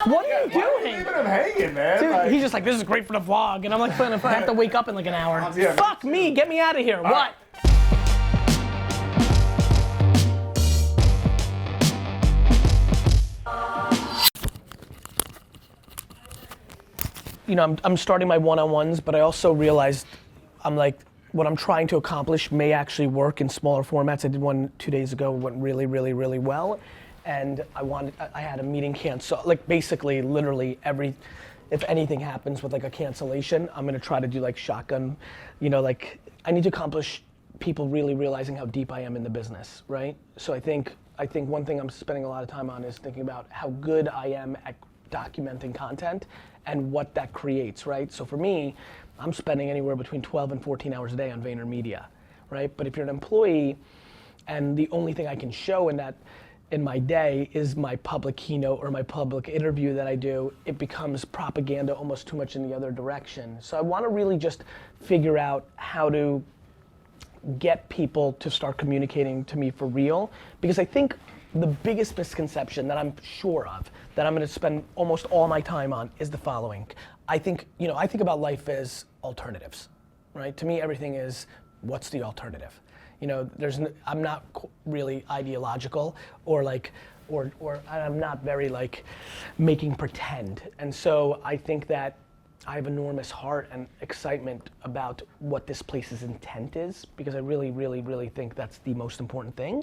What are you Why are you doing? leaving him hanging, man? Dude, Like, he's just like, this is great for the vlog. And I'm like, if I have to wake up in like an hour. Yeah, Fuck me, get me out of here. What? You know, I'm starting my one-on-ones, but I also realized I'm like, what I'm trying to accomplish may actually work in smaller formats. I did one 2 days ago, went really, really, really well. And I had a meeting cancel, like basically, literally if anything happens with like a cancellation, I'm gonna try to do like shotgun, you know, like I need to accomplish people really realizing how deep I am in the business, right? So I think one thing I'm spending a lot of time on is thinking about how good I am at documenting content and what that creates, right? So for me, I'm spending anywhere between 12 and 14 hours a day on VaynerMedia, right? But if you're an employee and the only thing I can show in my day is my public keynote or my public interview that I do, it becomes propaganda almost too much in the other direction. So I want to really just figure out how to get people to start communicating to me for real, because I think the biggest misconception that I'm sure of, that I'm gonna spend almost all my time on, is the following. I think about life as alternatives, right? To me, everything is, what's the alternative? You know, I'm not really ideological or I'm not very like making pretend. And so I think that I have enormous heart and excitement about what this place's intent is, because I really, really, really think that's the most important thing.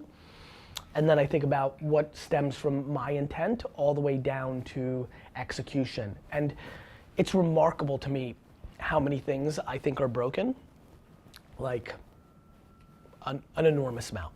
And then I think about what stems from my intent all the way down to execution. And it's remarkable to me how many things I think are broken, like an enormous amount.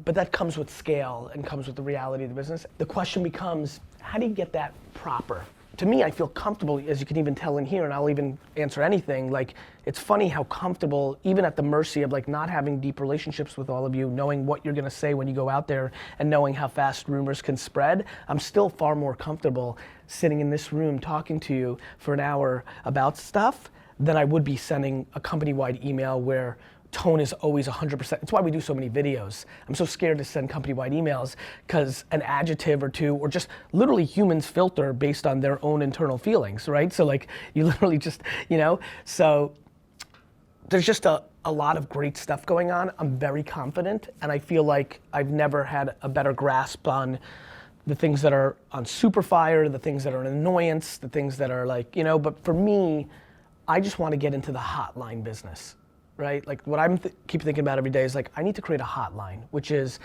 But that comes with scale and comes with the reality of the business. The question becomes, how do you get that proper? To me, I feel comfortable, as you can even tell in here, and I'll even answer anything, like, it's funny how comfortable, even at the mercy of like not having deep relationships with all of you, knowing what you're gonna say when you go out there and knowing how fast rumors can spread, I'm still far more comfortable sitting in this room talking to you for an hour about stuff than I would be sending a company-wide email where tone is always 100%. It's why we do so many videos. I'm so scared to send company-wide emails because an adjective or two, or just literally humans filter based on their own internal feelings, right? So like, you literally just, so there's just a lot of great stuff going on. I'm very confident, and I feel like I've never had a better grasp on the things that are on super fire, the things that are an annoyance, the things that are like, but for me, I just want to get into the hotline business. Right? Like what I'm keep thinking about every day is like, I need to create a hotline, which is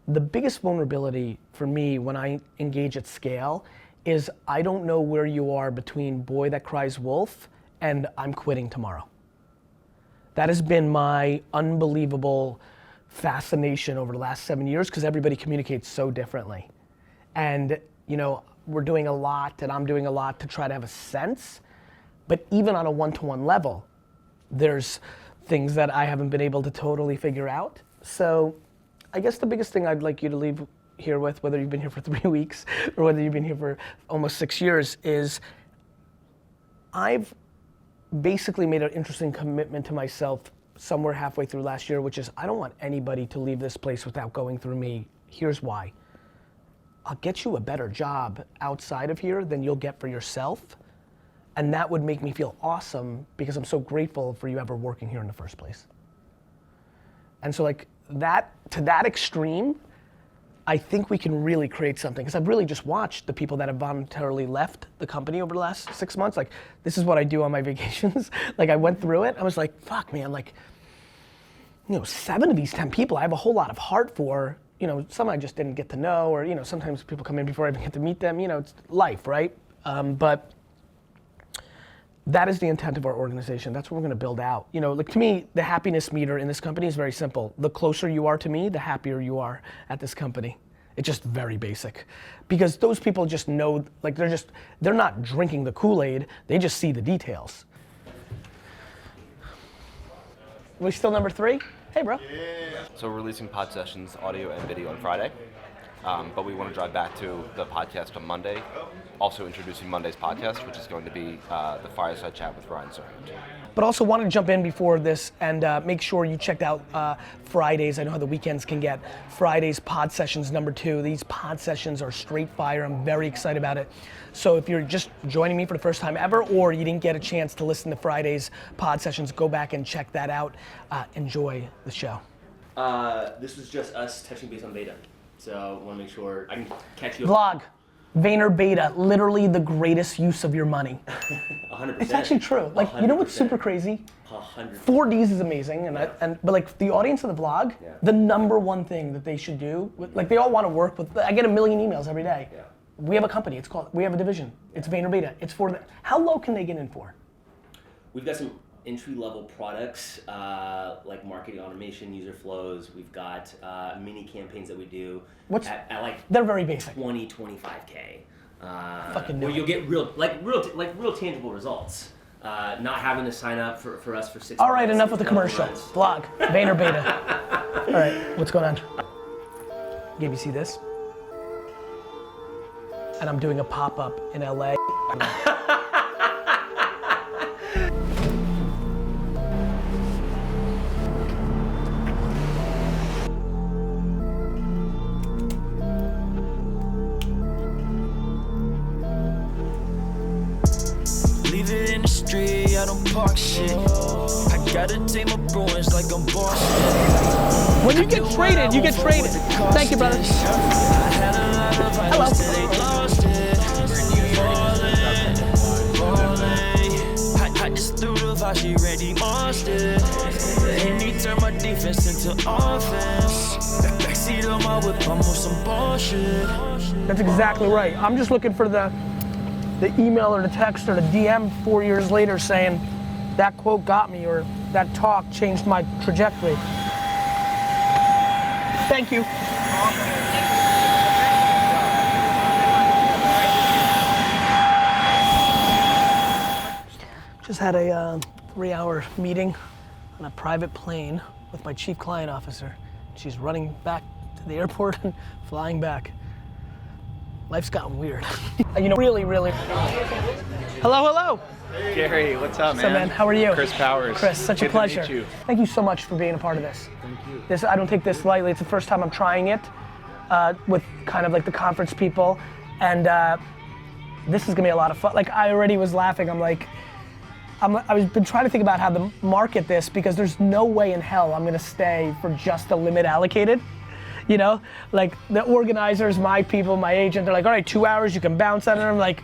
the biggest vulnerability for me when I engage at scale is I don't know where you are between boy that cries wolf and I'm quitting tomorrow. That has been my unbelievable fascination over the last 7 years, because everybody communicates so differently. And we're doing a lot, and I'm doing a lot to try to have a sense, but even on a one-to-one level, there's things that I haven't been able to totally figure out. So I guess the biggest thing I'd like you to leave here with, whether you've been here for 3 weeks or whether you've been here for almost 6 years, is I've basically made an interesting commitment to myself somewhere halfway through last year, which is I don't want anybody to leave this place without going through me. Here's why. I'll get you a better job outside of here than you'll get for yourself. And that would make me feel awesome, because I'm so grateful for you ever working here in the first place. And so like that, to that extreme, I think we can really create something. Because I've really just watched the people that have voluntarily left the company over the last 6 months. Like, this is what I do on my vacations. Like, I went through it, I was like, fuck man, like, 7 of these 10 people I have a whole lot of heart for. Some I just didn't get to know, or sometimes people come in before I even get to meet them. It's life, right? But that is the intent of our organization. That's what we're gonna build out. Like, to me, the happiness meter in this company is very simple. The closer you are to me, the happier you are at this company. It's just very basic. Because those people just know, like, they're not drinking the Kool-Aid, they just see the details. We still number 3? Hey, bro. Yeah. So we're releasing pod sessions, audio and video on Friday. but we want to drive back to the podcast on Monday, also introducing Monday's podcast, which is going to be the Fireside Chat with Ryan Serhant. But also want to jump in before this and make sure you checked out Fridays. I know how the weekends can get. Fridays pod sessions #2. These pod sessions are straight fire. I'm very excited about it. So if you're just joining me for the first time ever, or you didn't get a chance to listen to Fridays pod sessions, go back and check that out. Enjoy the show. This was just us touching base on beta. So I want to make sure I can catch you. Vlog. VaynerBeta, literally the greatest use of your money. 100%. It's actually true. Like, 100%. You know what's super crazy? 100%. 4Ds is amazing, but like the audience of the vlog, the #1 thing that they should do, like they all want to work with. I get a million emails every day. Yeah. We have a company. We have a division. It's VaynerBeta. It's for the. How low can they get in for? We've got some entry-level products like marketing automation, user flows. We've got mini campaigns that we do at like they're very basic. 25K. Fucking where you'll get real tangible results. Not having to sign up for us for 6 months. All right, enough with the commercial. Vlog, VaynerBeta. All right, what's going on? Gabe, you see this? And I'm doing a pop-up in LA. I don't park shit. I gotta take my Bruins like I'm boss. When you get traded, you get traded. Thank you, brother. Hello. I just threw the Vashi Randy Monster. And he turned my defense into offense. Backseat on my whip, I'm on some bullshit. That's exactly right. I'm just looking for the email or the text or the DM 4 years later saying that quote got me or that talk changed my trajectory. Thank you. Just had a 3-hour meeting on a private plane with my chief client officer. She's running back to the airport and flying back. Life's gotten weird. You know, really. Hello. Gary, what's up, man? What's up, man? How are you? Chris Powers. Chris, such a pleasure. Good to meet you. Thank you so much for being a part of this. Thank you. I don't take this lightly. It's the first time I'm trying it with kind of like the conference people, and this is gonna be a lot of fun. Like I already was laughing. I've been trying to think about how to market this because there's no way in hell I'm gonna stay for just the limit allocated. You know, like the organizers, my people, my agent, they're like, all right, 2 hours, you can bounce on it. I'm like,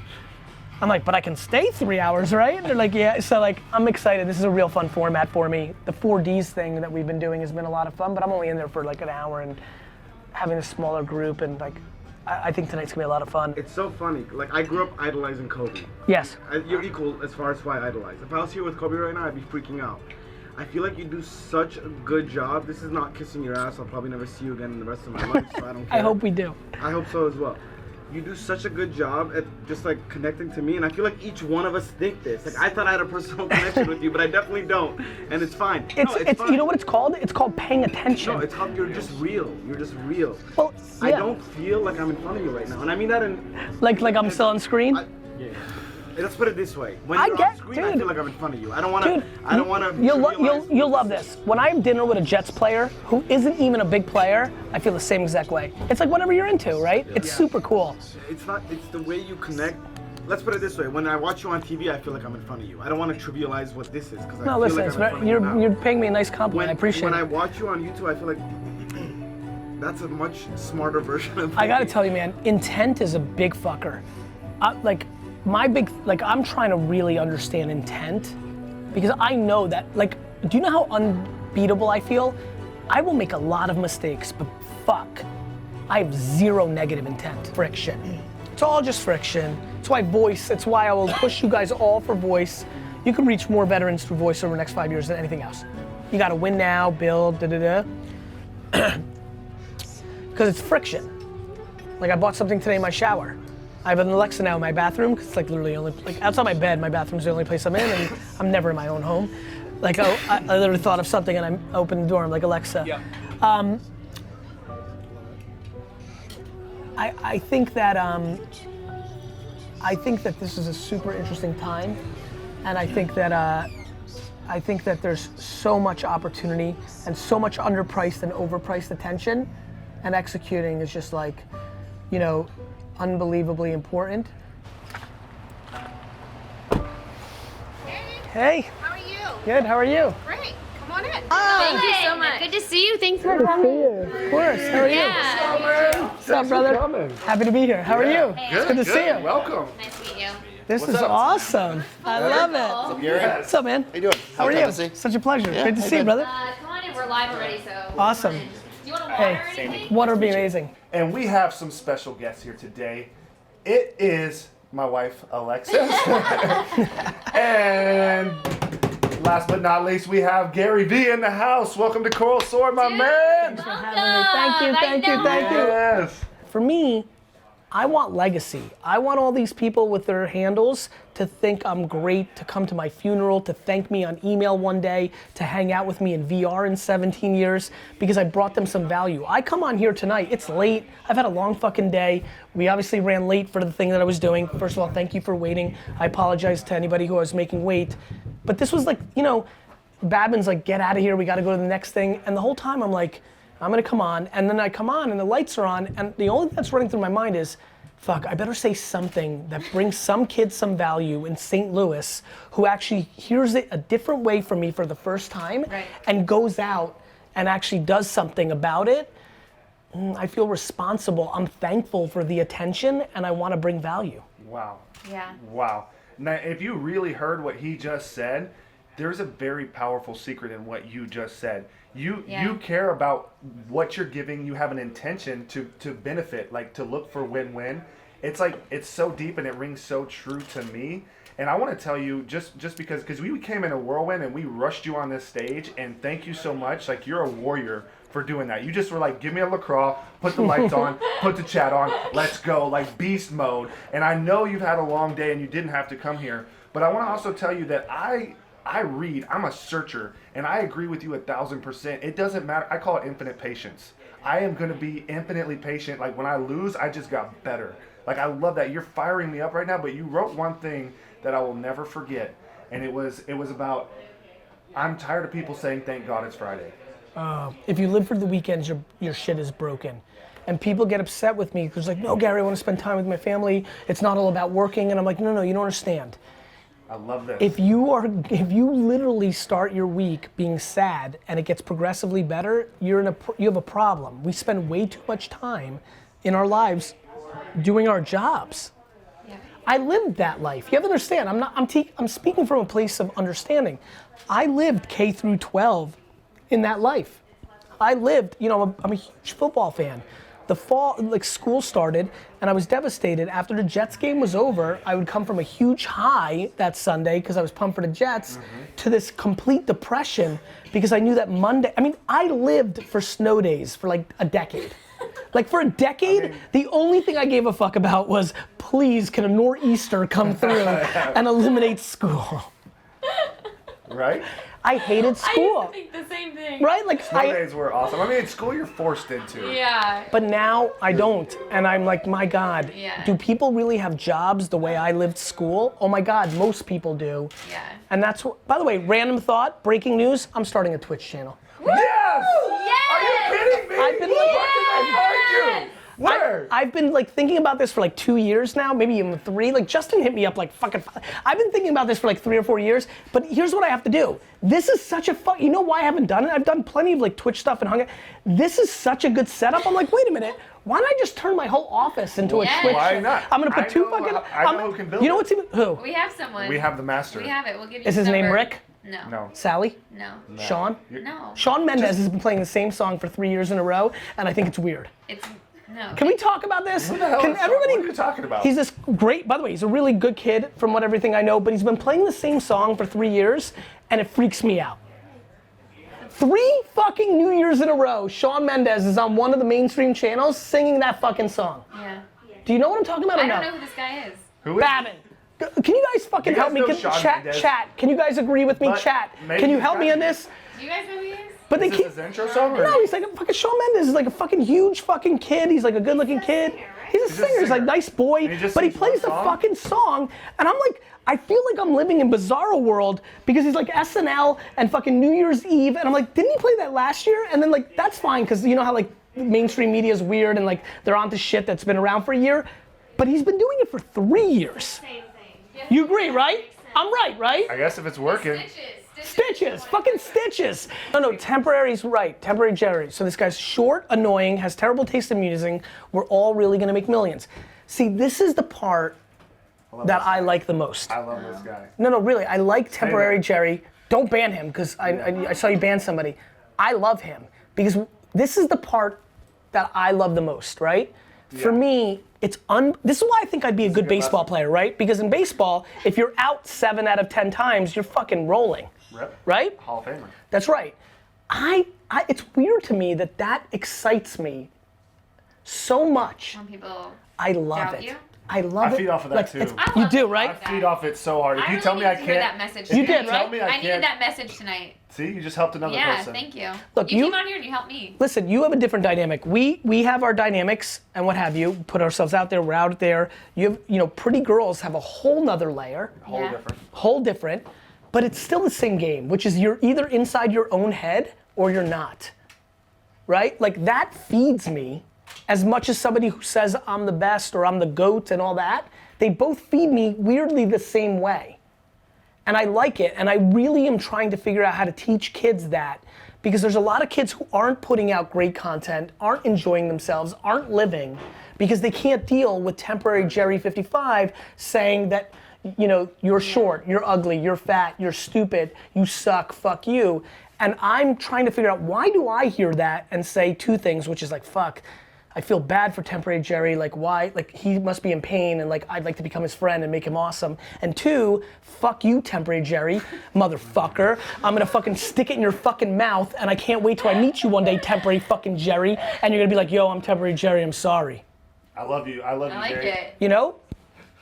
but I can stay 3 hours, right? And they're like, yeah. So like, I'm excited. This is a real fun format for me. The 4Ds thing that we've been doing has been a lot of fun, but I'm only in there for like an hour and having a smaller group and like, I think tonight's gonna be a lot of fun. It's so funny. Like I grew up idolizing Kobe. Yes. You're equal as far as who I idolize. If I was here with Kobe right now, I'd be freaking out. I feel like you do such a good job. This is not kissing your ass. I'll probably never see you again in the rest of my life, so I don't care. I hope we do. I hope so as well. You do such a good job at just like connecting to me, and I feel like each one of us think this. Like I thought I had a personal connection with you, but I definitely don't, and it's fine. It's fine. You know what it's called? It's called paying attention. No, it's how you're just real. You're just real. Well, yeah. I don't feel like I'm in front of you right now, and I mean that in like I'm still on screen. Let's put it this way. When I you're get, on screen, dude. I feel like I'm in front of you. I don't want to. You'll love this. When I have dinner with a Jets player who isn't even a big player, I feel the same exact way. It's like whatever you're into, right? It's super cool. It's the way you connect. Let's put it this way. When I watch you on TV, I feel like I'm in front of you. I don't want to trivialize what this is because I feel like I'm in front of you now. You're paying me a nice compliment. I appreciate it. When I watch you on YouTube, I feel like that's a much smarter version of me. I gotta tell you, man, intent is a big fucker. I'm trying to really understand intent because I know that, like, do you know how unbeatable I feel? I will make a lot of mistakes, but fuck, I have zero negative intent. Friction. It's all just friction. It's why I will push you guys all for voice. You can reach more veterans through voice over the next 5 years than anything else. You gotta win now, build, Because it's friction. Like I bought something today in my shower. I have an Alexa now in my bathroom, cause it's like literally outside my bed, my bathroom's the only place I'm in, and I'm never in my own home. Like I literally thought of something and I opened the door, I'm like, Alexa. Yeah. I think that this is a super interesting time, and I think that there's so much opportunity and so much underpriced and overpriced attention, and executing is just like, you know, unbelievably important. Hey. How are you? Good, how are you? Great. Come on in. Thank you so much. Good to see you. Thanks for Good to coming. see you. Of course, how are you? Yeah. What's up, brother? Happy to be here. How are you? Hey, It's good to see you. Welcome. Nice to meet you. This is awesome. I love it. What's up, man? How you doing? How are you? Such a pleasure. Great to see you, brother. Come on in. We're live already, so. Awesome. Do you want a water or anything? Hey, water would be amazing. And we have some special guests here today. It is my wife, Alexis. And last but not least, we have Garyvee in the house. Welcome to Coral Sword, my man. Thank you. Yes. For me, I want legacy. I want all these people with their handles to think I'm great, to come to my funeral, to thank me on email one day, to hang out with me in VR in 17 years, because I brought them some value. I come on here tonight, it's late, I've had a long fucking day. We obviously ran late for the thing that I was doing. First of all, thank you for waiting. I apologize to anybody who I was making wait. But this was like, you know, Babin's like, get out of here, we gotta go to the next thing. And the whole time I'm like, I'm gonna come on, and then I come on and the lights are on, and the only thing that's running through my mind is, fuck, I better say something that brings some kid some value in St. Louis who actually hears it a different way from me for the first time, and goes out and actually does something about it. I feel responsible, I'm thankful for the attention, and I wanna bring value. Wow. Yeah. Wow. Now, if you really heard what he just said, there's a very powerful secret in what you just said. You care about what you're giving. You have an intention to benefit, like to look for win-win. It's like, it's so deep and it rings so true to me. And I want to tell you, just because we came in a whirlwind and we rushed you on this stage, and thank you so much. Like, you're a warrior for doing that. You just were like, give me a LaCroix, put the lights on, put the chat on, let's go, like beast mode. And I know you've had a long day and you didn't have to come here, but I want to also tell you that I read, I'm a searcher, and I agree with you 1,000%. It doesn't matter. I call it infinite patience. I am going to be infinitely patient. Like, when I lose, I just got better. Like, I love that. You're firing me up right now, but you wrote one thing that I will never forget, and it was about, I'm tired of people saying, thank God it's Friday. If you live for the weekends, your shit is broken. And people get upset with me because like, no, Gary, I want to spend time with my family. It's not all about working. And I'm like, no, you don't understand. I love this. If you literally start your week being sad and it gets progressively better, you have a problem. We spend way too much time in our lives doing our jobs. Yeah. I lived that life. You have to understand. I'm speaking from a place of understanding. I lived K through 12 in that life. I lived, you know, I'm a huge football fan. The fall, like, school started, and I was devastated. After the Jets game was over, I would come from a huge high that Sunday because I was pumped for the Jets, to this complete depression because I knew that Monday, I lived for snow days for like a decade. Like, for a decade, the only thing I gave a fuck about was, please, can a nor'easter come through and eliminate school? Right? I hated school. I used to think the same thing. Right? Like, Snow days were awesome. I mean, in school you're forced into. Yeah. But now I don't, and I'm like, my God, do people really have jobs the way I lived school? Oh my God, most people do. Yeah. And that's what, by the way, random thought, breaking news, I'm starting a Twitch channel. Yes! Yes! Are you kidding me? I've been like, Yes! Where? I've been like thinking about this for like 2 years now, maybe even 3. Like, Justin hit me up like fucking 5. I've been thinking about this for like 3 or 4 years, but here's what I have to do. This is such a you know why I haven't done it? I've done plenty of like Twitch stuff and hung out. This is such a good setup. I'm like, wait a minute, why don't I just turn my whole office into a Twitch? Why not? I'm gonna put I know who can build You know it. what's even, who? We have someone. We have the master. We have it. We'll give you Is his name number. Rick? No. No. Sally? No. Sean? No. Shawn Mendes has been playing the same song for 3 years in a row, and I think it's weird. It's no. Can we talk about this? Who the hell Can is Shawn? everybody? What are you talking about? He's this great, by the way, he's a really good kid from what everything I know, but he's been playing the same song for 3 years, and it freaks me out. 3 fucking New Years in a row, Shawn Mendes is on one of the mainstream channels singing that fucking song. Yeah. Do you know what I'm talking about or I no? don't know who this guy is. Who is? Babin. Can you guys fucking You guys help me? know Can, Shawn chat, Mendes? chat. Can you guys agree with me? But Chat. maybe Can you he's help me got on to be. this? Do you guys know who he is? But they Is keep. this his intro song? Or? No, he's like a fucking Shawn Mendes is like a fucking huge fucking kid. He's like a good looking kid. he's a singer. He's like nice boy, but he plays the fucking song, and I'm like, I feel like I'm living in Bizarro World because he's like SNL and fucking New Year's Eve, and I'm like, didn't he play that last year? And then like, that's fine, because you know how like mainstream media is weird and like they're onto shit that's been around for a year, but he's been doing it for 3 years. Same thing. You agree, right? I'm right? I guess if it's working. Stitches, fucking stitches. No, temporary's right, temporary Jerry. So this guy's short, annoying, has terrible taste in music. We're all really gonna make millions. See, this is the part that I like the most. I love this guy. No, really, I like temporary Jerry. Don't ban him, because I saw you ban somebody. I love him, because this is the part that I love the most, right? Yeah. For me, this is why I think I'd be a good baseball player, right? Because in baseball, if you're out 7 out of 10 times, you're fucking rolling. Right? Hall of Famer. That's right. It's weird to me that excites me so much. When people I love doubt it. you? I love it. I feed off of that too. You do, right? I feed off it so hard. If you tell me I needed to hear that can't, message You tonight. did, right? tell me I I needed that can't. message tonight. See, you just helped another Yeah, person. thank you. Look, you you- came on here and you helped me. Listen, you have a different dynamic. We have our dynamics and what have you. Put ourselves out there. We're out there. Pretty girls have a whole nother layer. Whole different. But it's still the same game, which is you're either inside your own head or you're not. Right? Like that feeds me as much as somebody who says I'm the best or I'm the GOAT and all that. They both feed me weirdly the same way. And I like it, and I really am trying to figure out how to teach kids that, because there's a lot of kids who aren't putting out great content, aren't enjoying themselves, aren't living, because they can't deal with temporary Jerry 55 saying that, you're short, you're ugly, you're fat, you're stupid, you suck, fuck you. And I'm trying to figure out, why do I hear that and say 2 things, which is like, fuck, I feel bad for temporary Jerry, like why, like he must be in pain and like I'd like to become his friend and make him awesome. And 2, fuck you temporary Jerry, motherfucker. I'm gonna fucking stick it in your fucking mouth and I can't wait till I meet you one day, temporary fucking Jerry, and you're gonna be like, yo, I'm temporary Jerry, I'm sorry. I love you. I love you, I like Jerry. it. You know?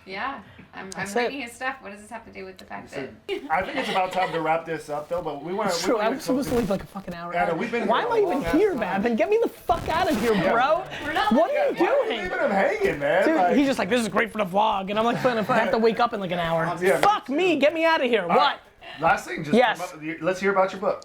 Yeah. I'm That's reading it. his stuff. What does this have to do with the fact that... I think it's about time to wrap this up, though. But we want to. It's true, I was supposed to leave like a fucking hour. Yeah, no, we've been Why here am I a even long-ass here, time. man? Get me the fuck out of here, bro. We're not What are you Why are you doing? leaving him hanging, man? Dude, Like, he's just like, this is great for the vlog. And I'm like, if I have to wake up in like an hour. Yeah, Fuck me, get me out of here. all What? right, last thing, just Yes. let's hear about your book.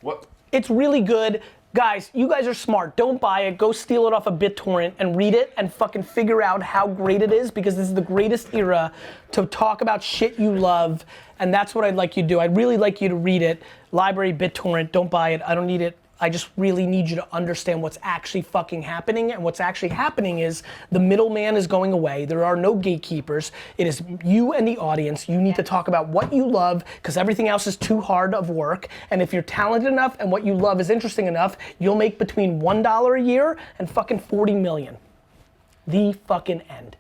What? It's really good. Guys, you guys are smart. Don't buy it. Go steal it off a BitTorrent and read it and fucking figure out how great it is, because this is the greatest era to talk about shit you love, and that's what I'd like you to do. I'd really like you to read it. Library, BitTorrent, don't buy it. I don't need it. I just really need you to understand what's actually fucking happening, and what's actually happening is the middleman is going away. There are no gatekeepers. It is you and the audience. You need to talk about what you love, because everything else is too hard of work. And if you're talented enough and what you love is interesting enough, you'll make between $1 a year and fucking 40 million. The fucking end.